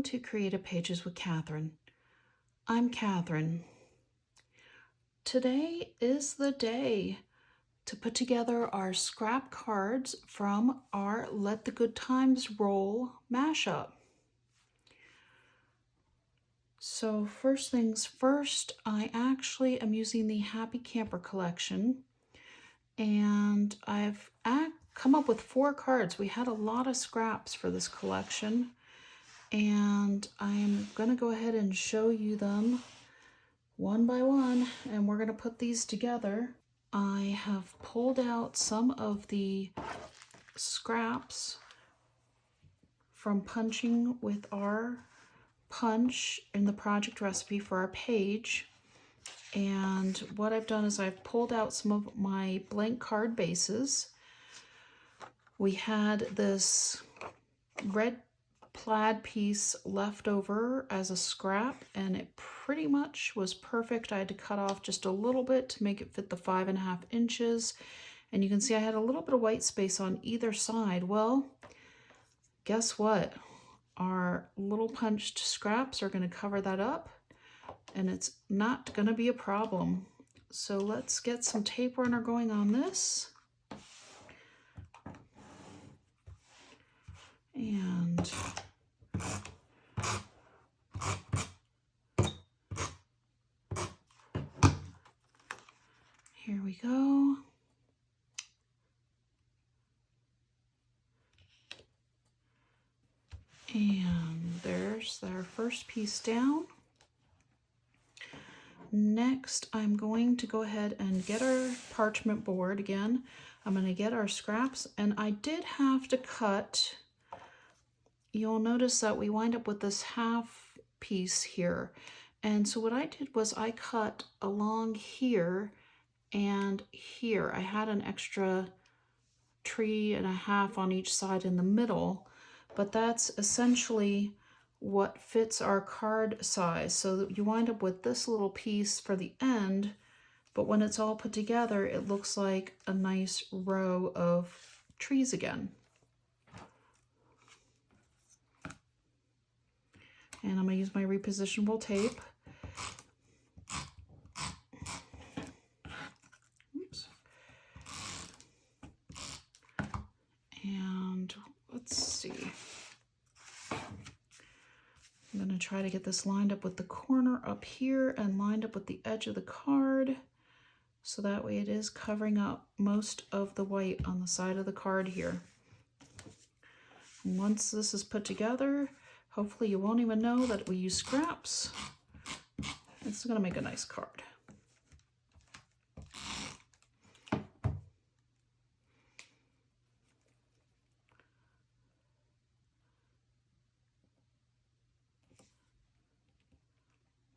Welcome to Creative Pages with Catherine. I'm Catherine. Today is the day to put together our scrap cards from our Let the Good Times Roll mashup. So first things first, I actually am using the Happy Camper collection, and I've come up with 4 cards. We had a lot of scraps for this collection, and I'm going to go ahead and show you them one by one, and we're going to put these together. I have pulled out some of the scraps from punching with our punch in the project recipe for our page. And what I've done is I've pulled out some of my blank card bases. We had this red plaid piece left over as a scrap, and it pretty much was perfect. I had to cut off just a little bit to make it fit the 5.5 inches. And you can see I had a little bit of white space on either side. Well, guess what? Our little punched scraps are going to cover that up, and it's not going to be a problem. So let's get some tape runner going on this. And here we go. And there's our first piece down. Next, I'm going to go ahead and get our parchment board again. I'm going to get our scraps, and I did have to cut. You'll notice that we wind up with this half piece here. And so what I did was I cut along here and here. I had an extra 3.5 on each side in the middle, but that's essentially what fits our card size. So that you wind up with this little piece for the end, but when it's all put together, it looks like a nice row of trees again. And I'm going to use my repositionable tape. Oops. And let's see. I'm going to try to get this lined up with the corner up here and lined up with the edge of the card, so that way it is covering up most of the white on the side of the card here. And once this is put together, hopefully you won't even know that we use scraps. It's going to make a nice card.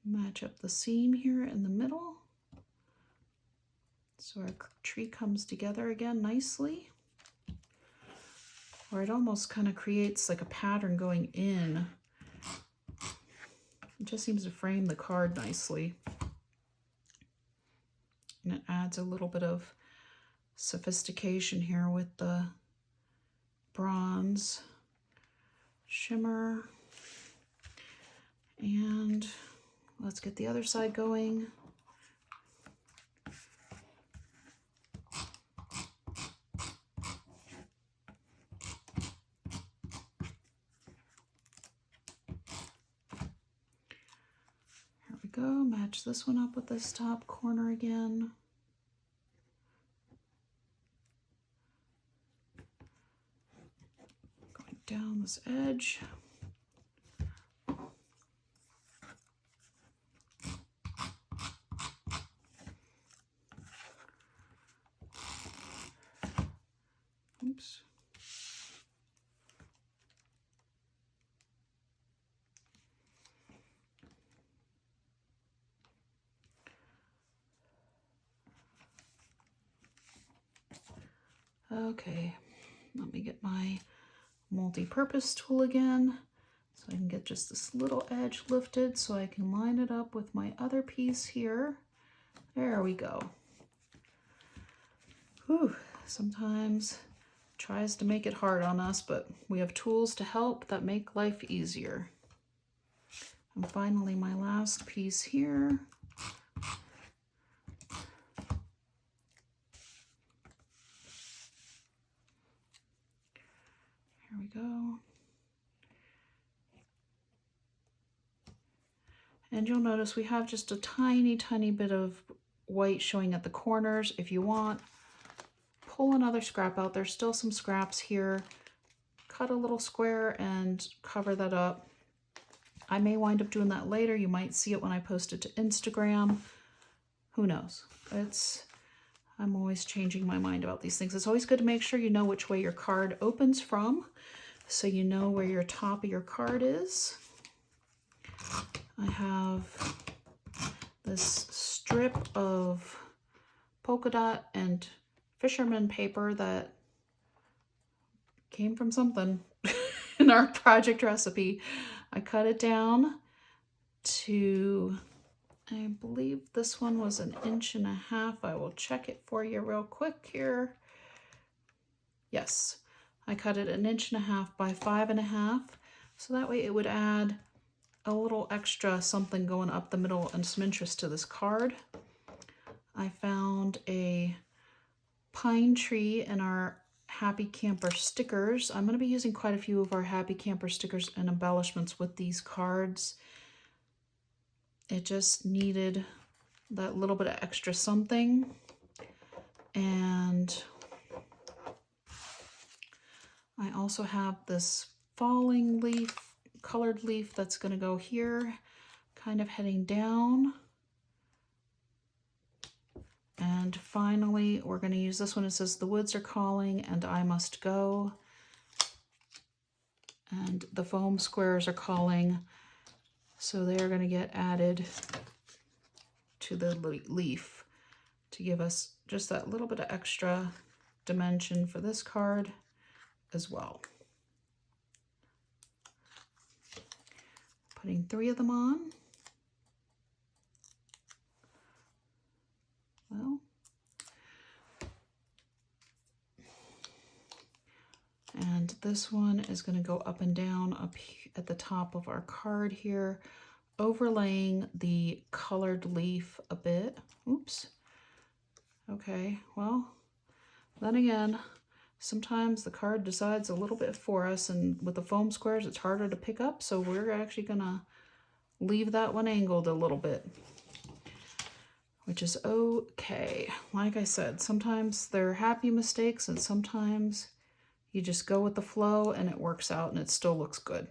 Match up the seam here in the middle, so our tree comes together again nicely. Or it almost kind of creates like a pattern going in. It just seems to frame the card nicely. And it adds a little bit of sophistication here with the bronze shimmer. And let's get the other side going. Here we go. Match this one up with this top corner again. Going down this edge. Oops. Okay, let me get my multi-purpose tool again so I can get just this little edge lifted so I can line it up with my other piece here. There we go. Whew, sometimes tries to make it hard on us, but we have tools to help that make life easier. And finally, my last piece here. Here we go. And you'll notice we have just a tiny, tiny bit of white showing at the corners. If you want, pull another scrap out. There's still some scraps here. Cut a little square and cover that up. I may wind up doing that later. You might see it when I post it to Instagram. Who knows? I'm always changing my mind about these things. It's always good to make sure you know which way your card opens from, so you know where your top of your card is. I have this strip of polka dot and fisherman paper that came from something in our project recipe. I cut it down to, I believe this one was 1.5 inches. I will check it for you real quick here. Yes, I cut it 1.5 inches by 5.5. So that way it would add a little extra something going up the middle and some interest to this card. I found a pine tree in our Happy Camper stickers. I'm going to be using quite a few of our Happy Camper stickers and embellishments with these cards. It just needed that little bit of extra something. And I also have this falling leaf, colored leaf that's going to go here, kind of heading down. And finally, we're going to use this one. It says, "The woods are calling and I must go." And the foam squares are calling, so they're going to get added to the leaf to give us just that little bit of extra dimension for this card as well. Putting 3 of them on. Well, and this one is going to go up and down up at the top of our card here, overlaying the colored leaf a bit. Oops. Okay, well, then again, sometimes the card decides a little bit for us, and with the foam squares, it's harder to pick up, so we're actually gonna leave that one angled a little bit, which is okay. Like I said, sometimes they're happy mistakes, and sometimes you just go with the flow and it works out and it still looks good.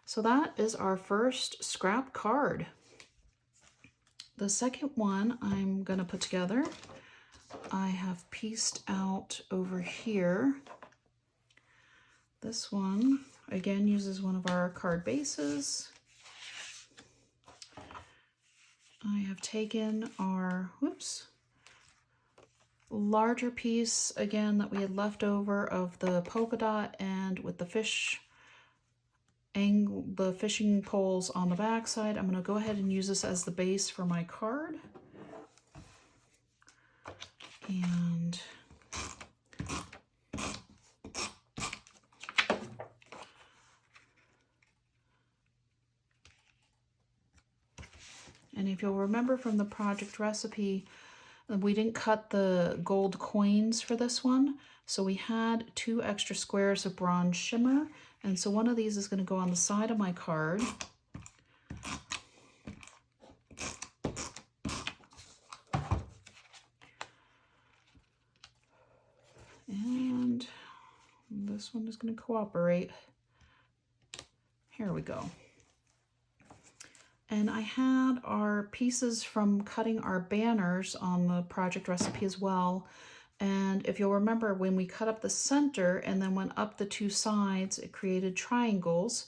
So that is our first scrap card. The second one I'm gonna put together, I have pieced out over here. This one, again, uses one of our card bases. I have taken our, larger piece, again, that we had left over of the polka dot, and with the fish angle, the fishing poles on the back side, I'm going to go ahead and use this as the base for my card. And if you'll remember from the project recipe, we didn't cut the gold coins for this one, so we had 2 extra squares of bronze shimmer, and so one of these is going to go on the side of my card. And this one is going to cooperate. Here we go. And I had our pieces from cutting our banners on the project recipe as well. And if you'll remember, when we cut up the center and then went up the 2 sides, it created triangles.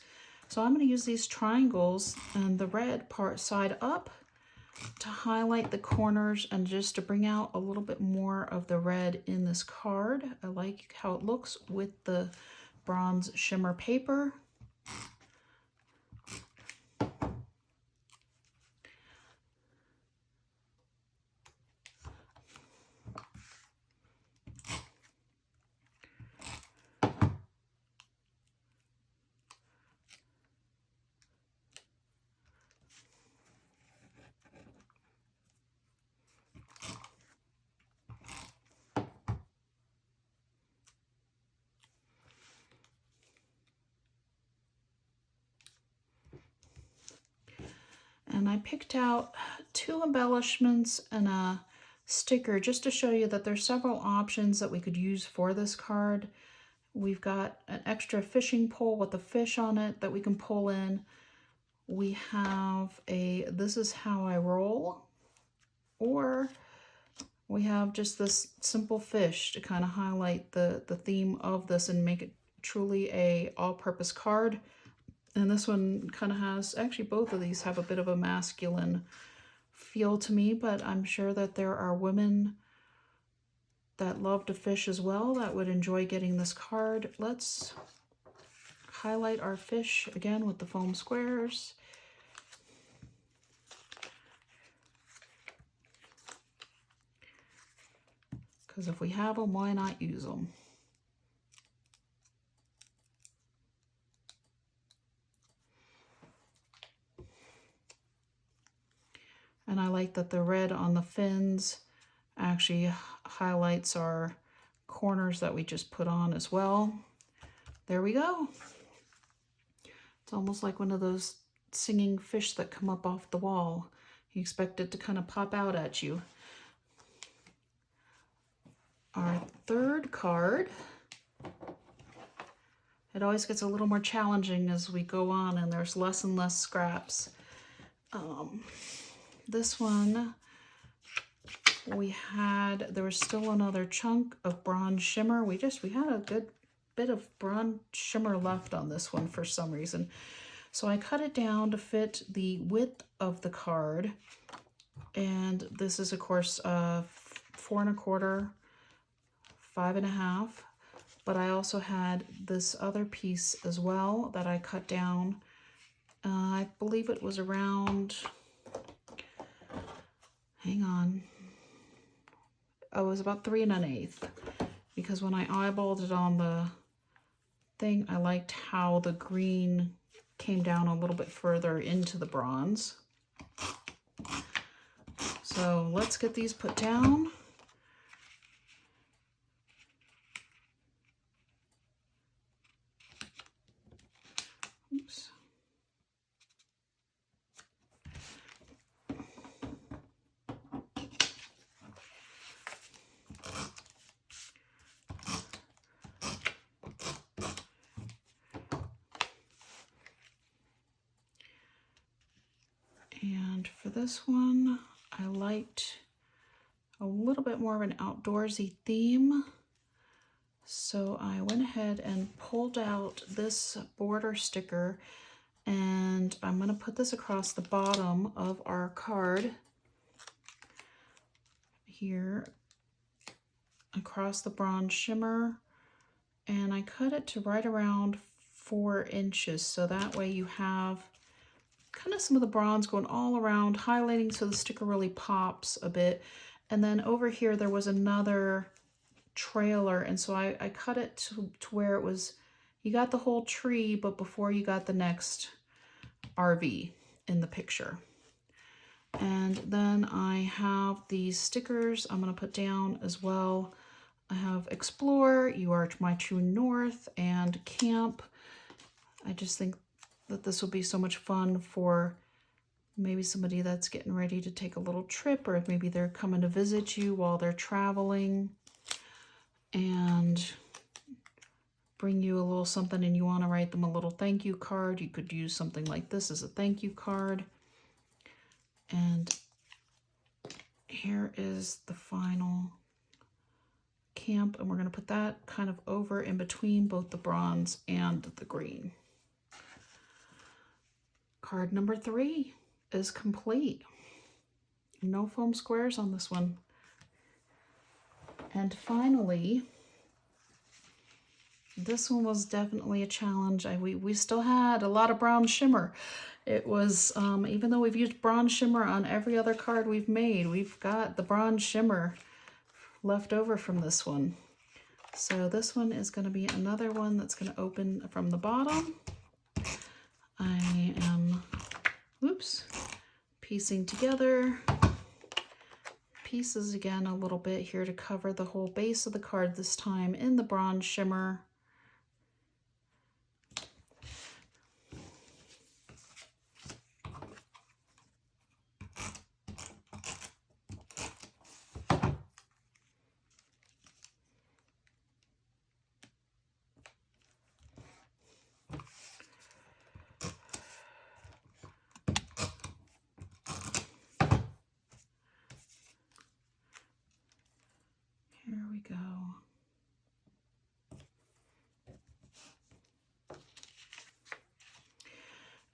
So I'm going to use these triangles and the red part side up to highlight the corners and just to bring out a little bit more of the red in this card. I like how it looks with the bronze shimmer paper. I picked out 2 embellishments and a sticker just to show you that there's several options that we could use for this card. We've got an extra fishing pole with a fish on it that we can pull in. We have a "This is how I roll," or we have just this simple fish to kind of highlight the theme of this and make it truly a all-purpose card. And this one kind of has, actually both of these have a bit of a masculine feel to me, but I'm sure that there are women that love to fish as well that would enjoy getting this card. Let's highlight our fish again with the foam squares. Because if we have them, why not use them? And I like that the red on the fins actually highlights our corners that we just put on as well. There we go. It's almost like one of those singing fish that come up off the wall. You expect it to kind of pop out at you. Our third card. It always gets a little more challenging as we go on and there's less and less scraps. This one, there was still another chunk of bronze shimmer. We had a good bit of bronze shimmer left on this one for some reason. So I cut it down to fit the width of the card. And this is, of course, 4 1/4, 5 1/2. But I also had this other piece as well that I cut down. I believe it was around, hang on. Oh, it was about 3 1/8. Because when I eyeballed it on the thing, I liked how the green came down a little bit further into the bronze. So let's get these put down. Oops. And for this one, I liked a little bit more of an outdoorsy theme. So I went ahead and pulled out this border sticker, and I'm going to put this across the bottom of our card here, across the bronze shimmer, and I cut it to right around 4 inches, so that way you have kind of some of the bronze going all around, highlighting so the sticker really pops a bit. And then over here there was another trailer, and so I cut it to where it was, you got the whole tree, but before you got the next RV in the picture. And then I have these stickers I'm going to put down as well. I have Explore, You Are My True North, and Camp. I just think that this will be so much fun for maybe somebody that's getting ready to take a little trip, or if maybe they're coming to visit you while they're traveling and bring you a little something and you want to write them a little thank you card. You could use something like this as a thank you card. And here is the final Camp, and we're going to put that kind of over in between both the bronze and the green. Card number 3 is complete. No foam squares on this one. And finally, this one was definitely a challenge. We still had a lot of bronze shimmer. It was, even though we've used bronze shimmer on every other card we've made, we've got the bronze shimmer left over from this one. So this one is going to be another one that's going to open from the bottom. I am, piecing together pieces again a little bit here to cover the whole base of the card, this time in the bronze shimmer.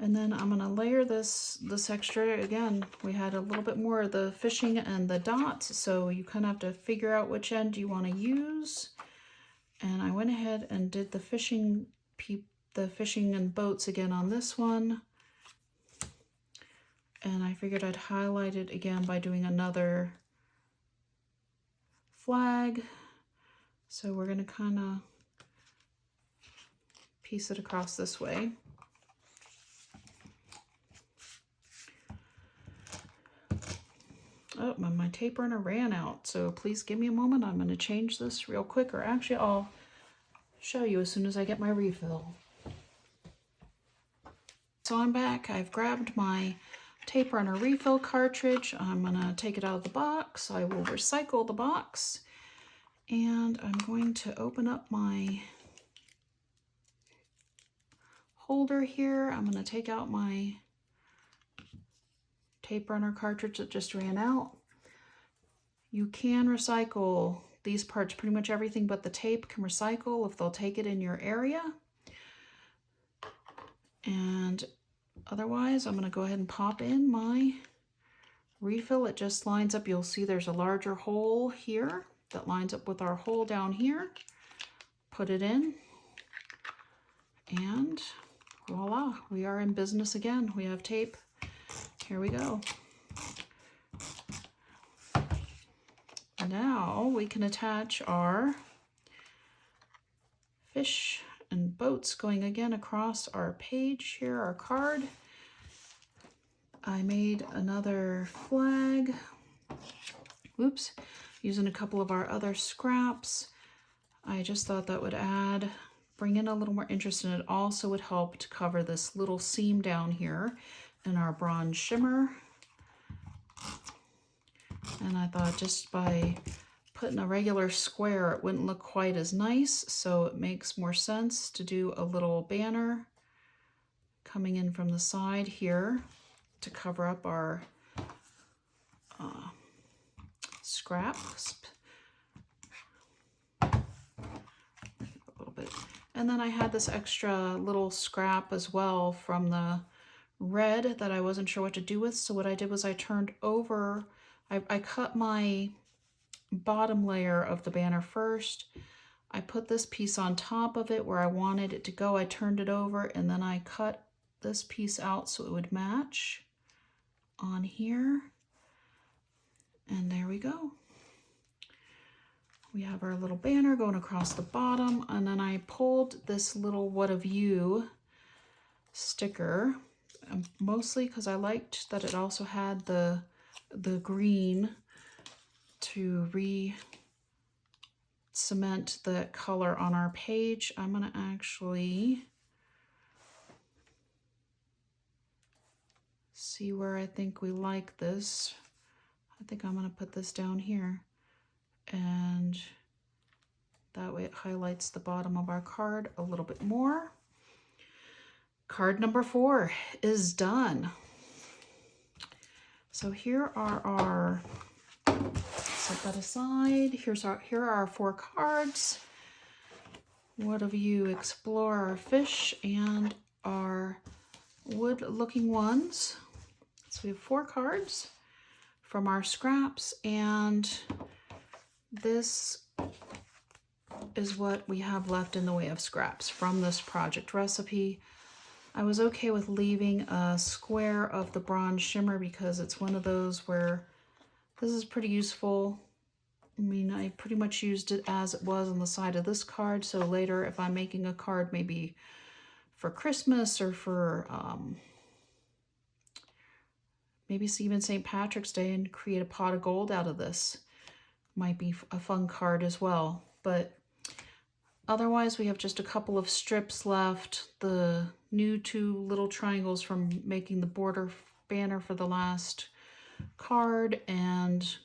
And then I'm gonna layer this extra. Again, we had a little bit more of the fishing and the dots, so you kind of have to figure out which end you want to use. And I went ahead and did the fishing and boats again on this one. And I figured I'd highlight it again by doing another flag. So we're gonna kind of piece it across this way. Oh, my tape runner ran out, so please give me a moment. I'm going to change this real quick, or actually I'll show you as soon as I get my refill. So I'm back. I've grabbed my tape runner refill cartridge. I'm going to take it out of the box. I will recycle the box, and I'm going to open up my holder here. I'm going to take out my tape runner cartridge that just ran out. You can recycle these parts, pretty much everything but the tape can recycle if they'll take it in your area. And otherwise, I'm going to go ahead and pop in my refill. It just lines up. You'll see there's a larger hole here that lines up with our hole down here. Put it in, and voila, we are in business again. We have tape. Here we go. Now we can attach our fish and boats going again across our page here, our card. I made another flag. Oops, using a couple of our other scraps. I just thought that would bring in a little more interest, and it also would help to cover this little seam down here in our bronze shimmer. And I thought just by putting a regular square, it wouldn't look quite as nice, so it makes more sense to do a little banner coming in from the side here to cover up our scraps. A little bit. And then I had this extra little scrap as well from the red that I wasn't sure what to do with, so what I did was I turned over, I cut my bottom layer of the banner first. I put this piece on top of it where I wanted it to go. I turned it over, and then I cut this piece out so it would match on here. And there we go. We have our little banner going across the bottom, and then I pulled this little "What of You" sticker, mostly because I liked that it also had the green to re-cement the color on our page. I'm going to actually see where I think we like this. I think I'm going to put this down here, and that way it highlights the bottom of our card a little bit more. Card number 4 is done. So here are our, set that aside. Here are our 4 cards. What of You Explore, our fish, and our wood looking ones. So we have 4 cards from our scraps, and this is what we have left in the way of scraps from this project recipe. I was okay with leaving a square of the bronze shimmer because it's one of those where this is pretty useful. I mean, I pretty much used it as it was on the side of this card, so later if I'm making a card maybe for Christmas or for maybe even St. Patrick's Day and create a pot of gold out of this, might be a fun card as well. But otherwise, we have just a couple of strips left. The new 2 little triangles from making the border banner for the last card, and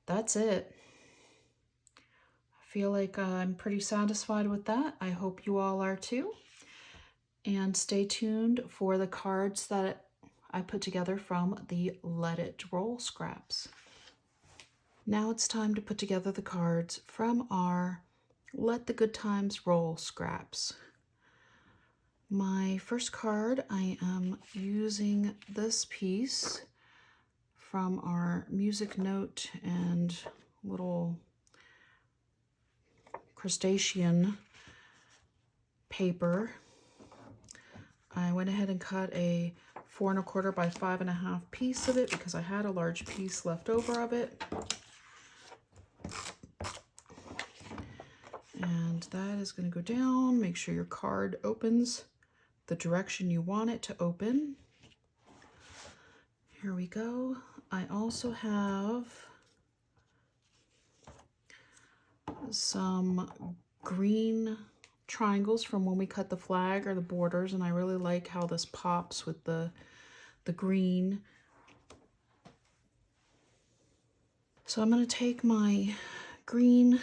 that's it. I feel like I'm pretty satisfied with that. I hope you all are too. And stay tuned for the cards that I put together from the Let It Roll scraps. Now it's time to put together the cards from our Let the Good Times Roll scraps. My first card, I am using this piece from our music note and little crustacean paper. I went ahead and cut a 4 1/4 by 5 1/2 piece of it because I had a large piece left over of it. And that is going to go down. Make sure your card opens the direction you want it to open. Here we go. I also have some green triangles from when we cut the flag or the borders, and I really like how this pops with the green. So I'm going to take my green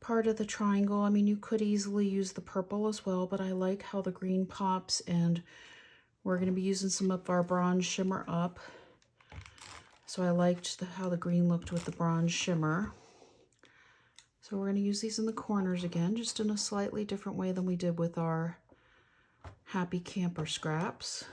part of the triangle. I mean, you could easily use the purple as well, but I like how the green pops, and we're going to be using some of our bronze shimmer up. So I liked how the green looked with the bronze shimmer. So we're going to use these in the corners again, just in a slightly different way than we did with our Happy Camper scraps.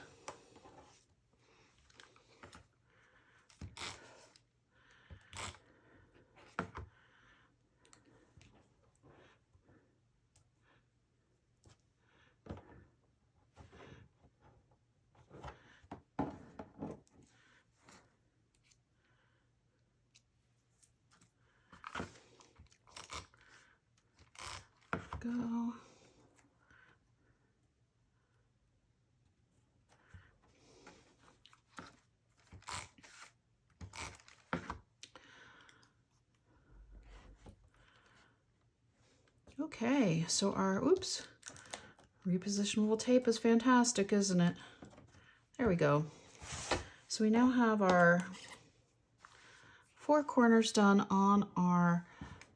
Go. Okay, so our, repositionable tape is fantastic, isn't it? There we go. So we now have our 4 corners done on our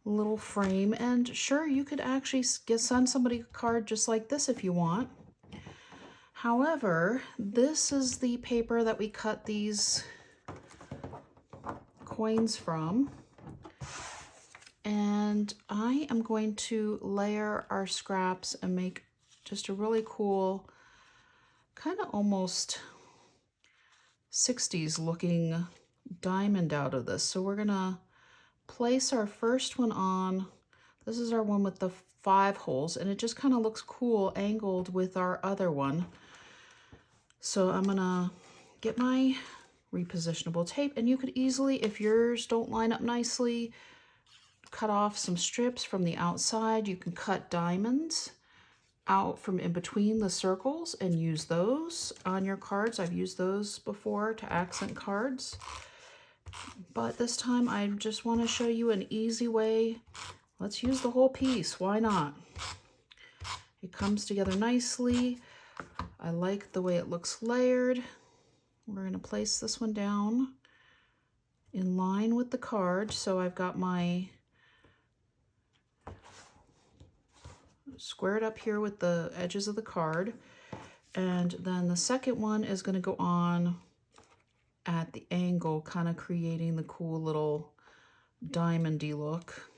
little frame, and sure, you could actually send somebody a card just like this if you want. However, this is the paper that we cut these coins from, and I am going to layer our scraps and make just a really cool, kind of almost 60s looking diamond out of this. So we're gonna place our first one on. This is our one with the 5 holes, and it just kind of looks cool angled with our other one. So I'm gonna get my repositionable tape, and you could easily, if yours don't line up nicely, cut off some strips from the outside. You can cut diamonds out from in between the circles and use those on your cards. I've used those before to accent cards, but this time I just want to show you an easy way. Let's use the whole piece. Why not? It comes together nicely. I like the way it looks layered. We're going to place this one down in line with the card. So I've got my squared up here with the edges of the card, and then the second one is going to go on at the angle, kind of creating the cool little diamondy look.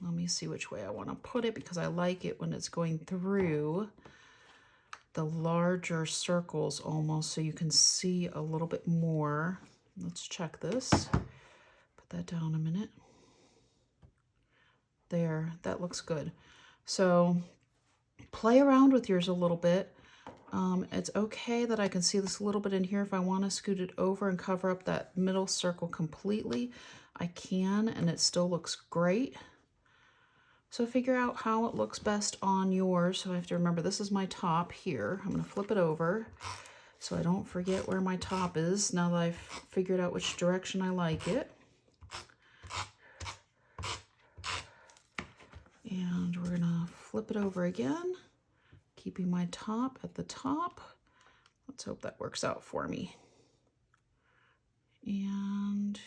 Let me see which way I want to put it, because I like it when it's going through the larger circles almost, so you can see a little bit more. Let's check this. Put that down a minute. There, that looks good. So play around with yours a little bit. It's okay that I can see this a little bit in here. If I want to scoot it over and cover up that middle circle completely, I can, and it still looks great. So figure out how it looks best on yours. So I have to remember, this is my top here. I'm going to flip it over so I don't forget where my top is now that I've figured out which direction I like it. And we're going to flip it over again, keeping my top at the top. Let's hope that works out for me. And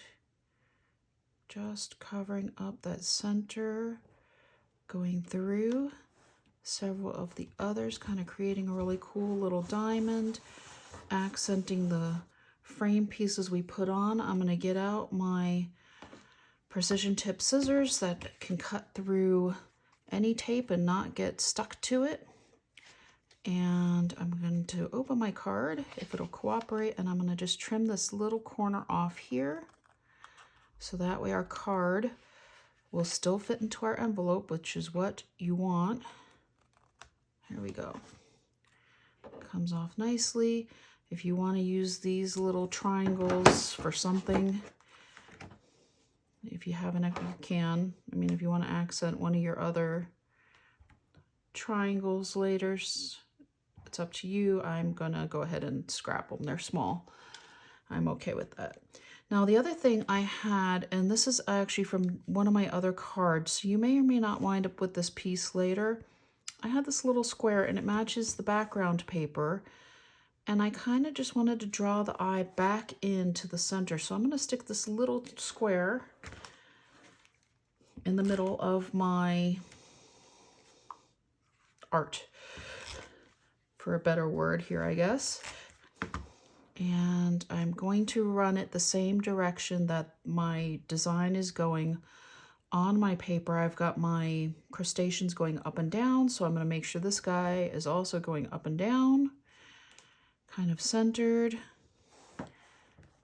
just covering up that center, going through several of the others, kind of creating a really cool little diamond, accenting the frame pieces we put on. I'm going to get out my precision tip scissors that can cut through any tape and not get stuck to it. And I'm going to open my card if it'll cooperate, and I'm going to just trim this little corner off here. So that way our card will still fit into our envelope, which is what you want. There we go. Comes off nicely. If you want to use these little triangles for something, if you haven't, you can. I mean, if you want to accent one of your other triangles later, it's up to you. I'm gonna go ahead and scrap them. They're small. I'm okay with that. Now the other thing I had, and this is actually from one of my other cards, so you may or may not wind up with this piece later. I had this little square and it matches the background paper, and I kind of just wanted to draw the eye back into the center. So I'm going to stick this little square in the middle of my art, for a better word here, I guess. And I'm going to run it the same direction that my design is going on my paper. I've got my crustaceans going up and down, so I'm going to make sure this guy is also going up and down, kind of centered.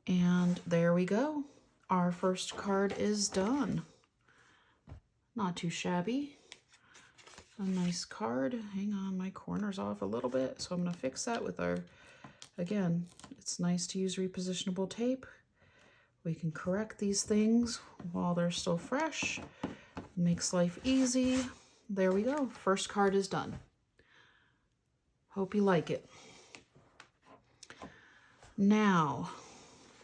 And there we go. Our first card is done. Not too shabby. A nice card. Hang on, my corner's off a little bit, so I'm going to fix that with our, again, it's nice to use repositionable tape. We can correct these things while they're still fresh. Makes life easy. There we go. First card is done. Hope you like it. Now,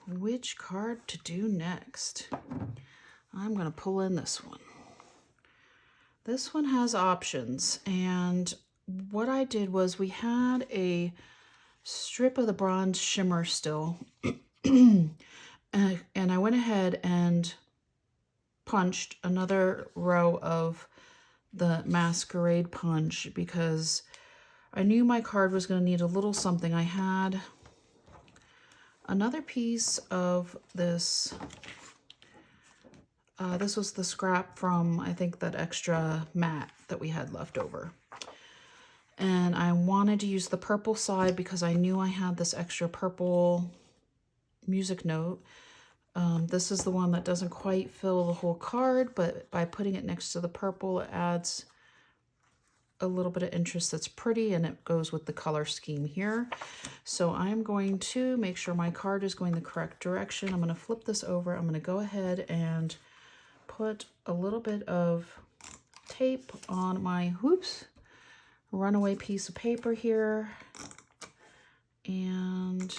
which card to do next? I'm going to pull in this one. This one has options, and what I did was we had a strip of the bronze shimmer still, and I went ahead and punched another row of the Masquerade punch because I knew my card was going to need a little something. I had another piece of this. This was the scrap from, I think, that extra mat that we had left over. And I wanted to use the purple side because I knew I had this extra purple music note. This is the one that doesn't quite fill the whole card, but by putting it next to the purple, it adds a little bit of interest that's pretty, and it goes with the color scheme here. So I'm going to make sure my card is going the correct direction. I'm going to flip this over. I'm going to go ahead and put a little bit of tape on my, runaway piece of paper here. And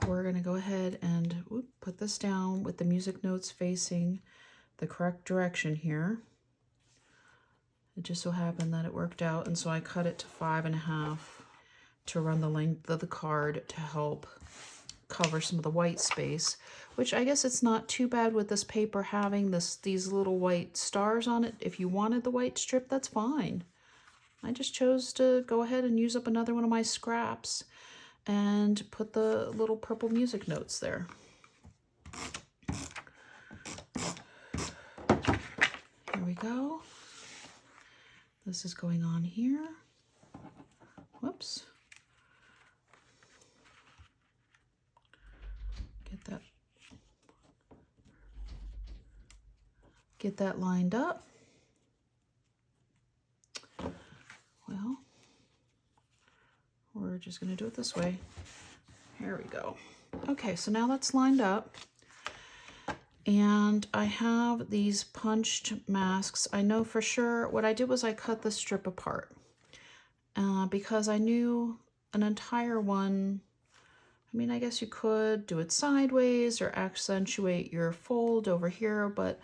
we're going to go ahead and put this down with the music notes facing the correct direction here. It just so happened that it worked out, and so I cut it to 5.5 to run the length of the card to help cover some of the white space, which I guess it's not too bad with this paper having these little white stars on it. If you wanted the white strip, that's fine. I just chose to go ahead and use up another one of my scraps and put the little purple music notes there. Here we go. This is going on here. Whoops. Get that lined up. Well, we're just going to do it this way. Here we go. Okay, so now that's lined up. And I have these punched masks. I know for sure what I did was I cut the strip apart because I knew an entire one. I mean, I guess you could do it sideways or accentuate your fold over here, but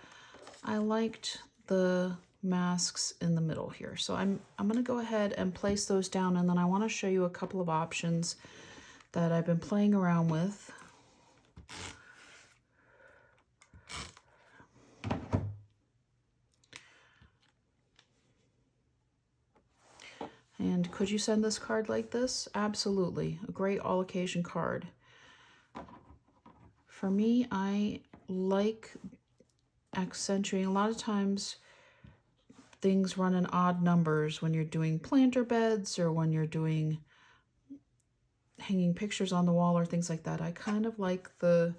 I liked the masks in the middle here. So I'm going to go ahead and place those down, and then I want to show you a couple of options that I've been playing around with. And could you send this card like this? Absolutely. A great all occasion card. For me, I like accentuating. A lot of times things run in odd numbers when you're doing planter beds or when you're doing hanging pictures on the wall or things like that. I kind of like the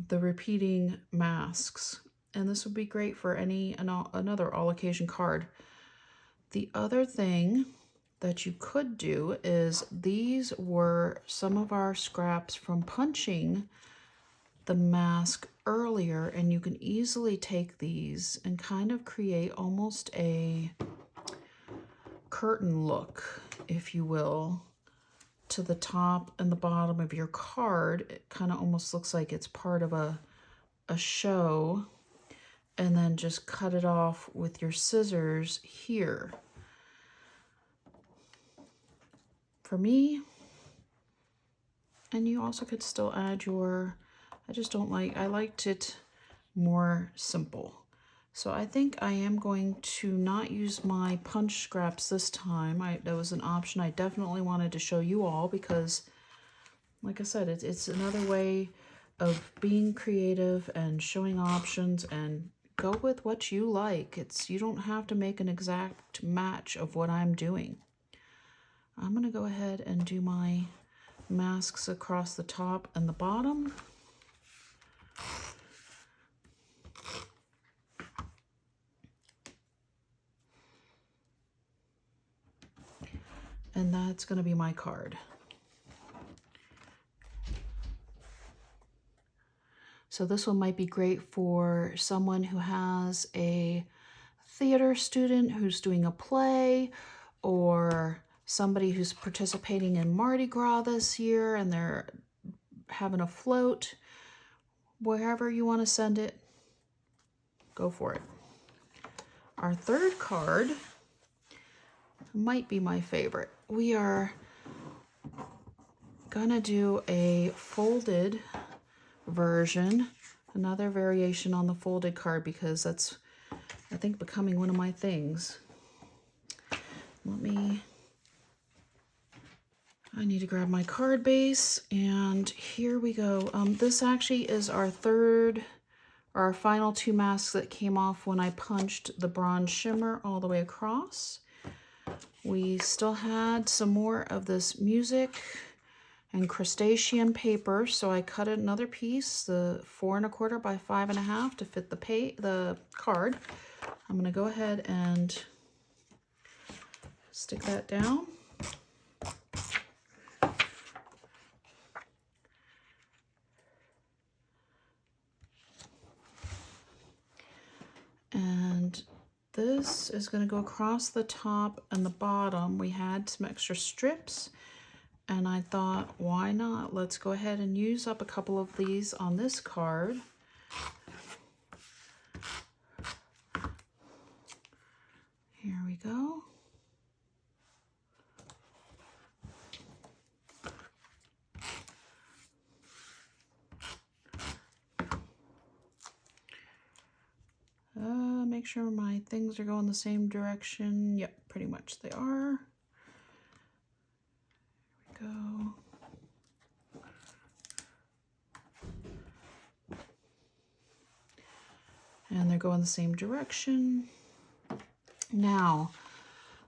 repeating masks, and this would be great for another all occasion card. The other thing that you could do is, these were some of our scraps from punching the mask earlier, and you can easily take these and kind of create almost a curtain look, if you will, to the top and the bottom of your card. It kind of almost looks like it's part of a show, and then just cut it off with your scissors here. For me, and you also could still add your, I liked it more simple. So I think I am going to not use my punch scraps this time. That was an option I definitely wanted to show you all, because like I said, it's another way of being creative and showing options, and go with what you like. You don't have to make an exact match of what I'm doing. I'm going to go ahead and do my masks across the top and the bottom. And that's going to be my card. So this one might be great for someone who has a theater student who's doing a play, or somebody who's participating in Mardi Gras this year and they're having a float. Wherever you want to send it, go for it. Our third card might be my favorite. We are gonna do a folded version, another variation on the folded card, because that's, I think, becoming one of my things. I need to grab my card base, and here we go. This actually is our final two masks that came off when I punched the bronze shimmer all the way across. We still had some more of this music and crustacean paper, so I cut another piece, the 4 1/4 by 5 1/2, to fit the card. I'm going to go ahead and stick that down. And this is going to go across the top and the bottom. We had some extra strips, and I thought, why not? Let's go ahead and use up a couple of these on this card. Here we go. Make sure my things are going the same direction. Yep, pretty much they are. There we go. And they're going the same direction. Now,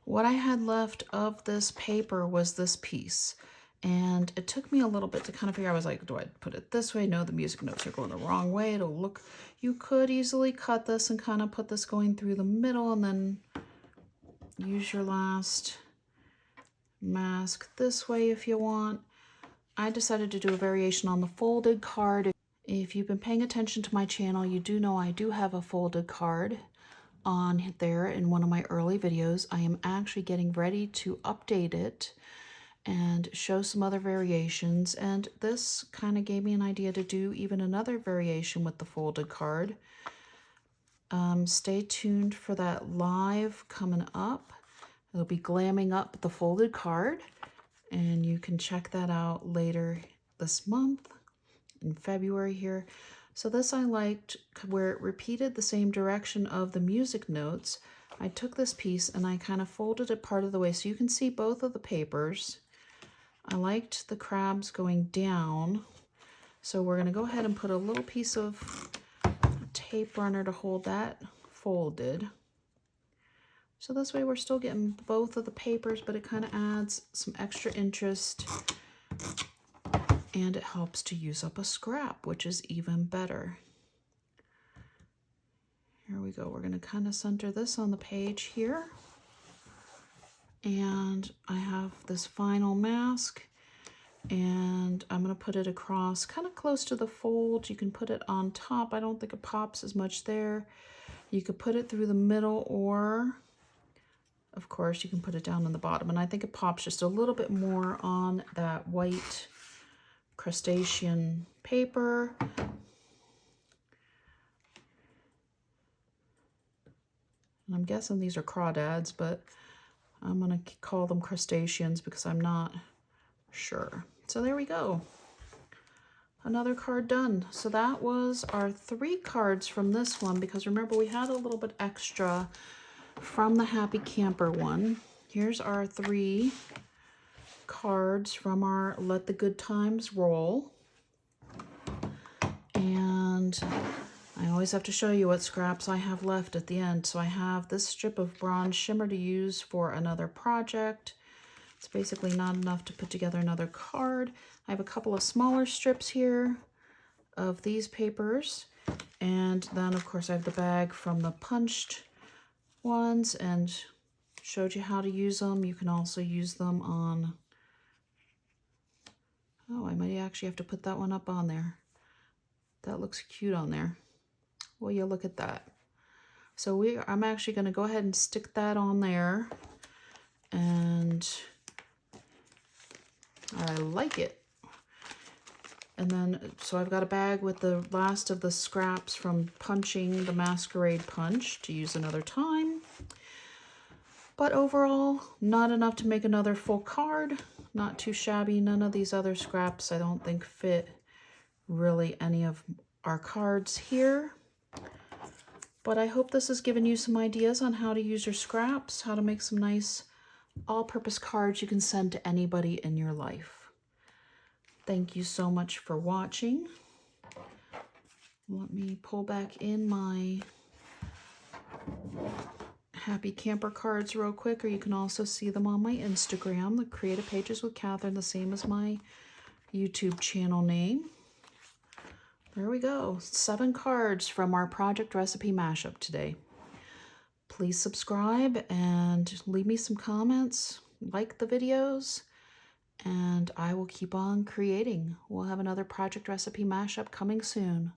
what I had left of this paper was this piece. And it took me a little bit to kind of figure out. I was like, do I put it this way? No, the music notes are going the wrong way. It'll look, you could easily cut this and kind of put this going through the middle, and then use your last mask this way if you want. I decided to do a variation on the folded card. If you've been paying attention to my channel, you do know I do have a folded card on there in one of my early videos. I am actually getting ready to update it and show some other variations, and this kind of gave me an idea to do even another variation with the folded card. Stay tuned for that live coming up. It'll be glamming up the folded card, and you can check that out later this month in February here. So this I liked, where it repeated the same direction of the music notes. I took this piece and I kind of folded it part of the way so you can see both of the papers. I liked the crabs going down, so we're going to go ahead and put a little piece of tape runner to hold that folded. So this way we're still getting both of the papers, but it kind of adds some extra interest and it helps to use up a scrap, which is even better. Here we go. We're going to kind of center this on the page here. And I have this final mask and I'm going to put it across kind of close to the fold. You can put it on top. I don't think it pops as much there. You could put it through the middle, or of course you can put it down in the bottom. And I think it pops just a little bit more on that white crustacean paper. And I'm guessing these are crawdads, but I'm going to call them crustaceans because I'm not sure. So there we go. Another card done. So that was our 3 cards from this one, because remember we had a little bit extra from the Happy Camper one. Here's our 3 cards from our Let the Good Times Roll. And I always have to show you what scraps I have left at the end. So I have this strip of bronze shimmer to use for another project. It's basically not enough to put together another card. I have a couple of smaller strips here of these papers. And then, of course, I have the bag from the punched ones and showed you how to use them. You can also use them on... Oh, I might actually have to put that one up on there. That looks cute on there. Well, you look at that. So I'm actually going to go ahead and stick that on there. And I like it. And then, so I've got a bag with the last of the scraps from punching the Masquerade punch to use another time. But overall, not enough to make another full card. Not too shabby. None of these other scraps I don't think fit really any of our cards here. But I hope this has given you some ideas on how to use your scraps, how to make some nice all-purpose cards you can send to anybody in your life. Thank you so much for watching. Let me pull back in my Happy Camper cards real quick, or you can also see them on my Instagram, the Creative Pages with Catherine, the same as my YouTube channel name. There we go. 7 cards from our project recipe mashup today. Please subscribe and leave me some comments, like the videos, and I will keep on creating. We'll have another project recipe mashup coming soon.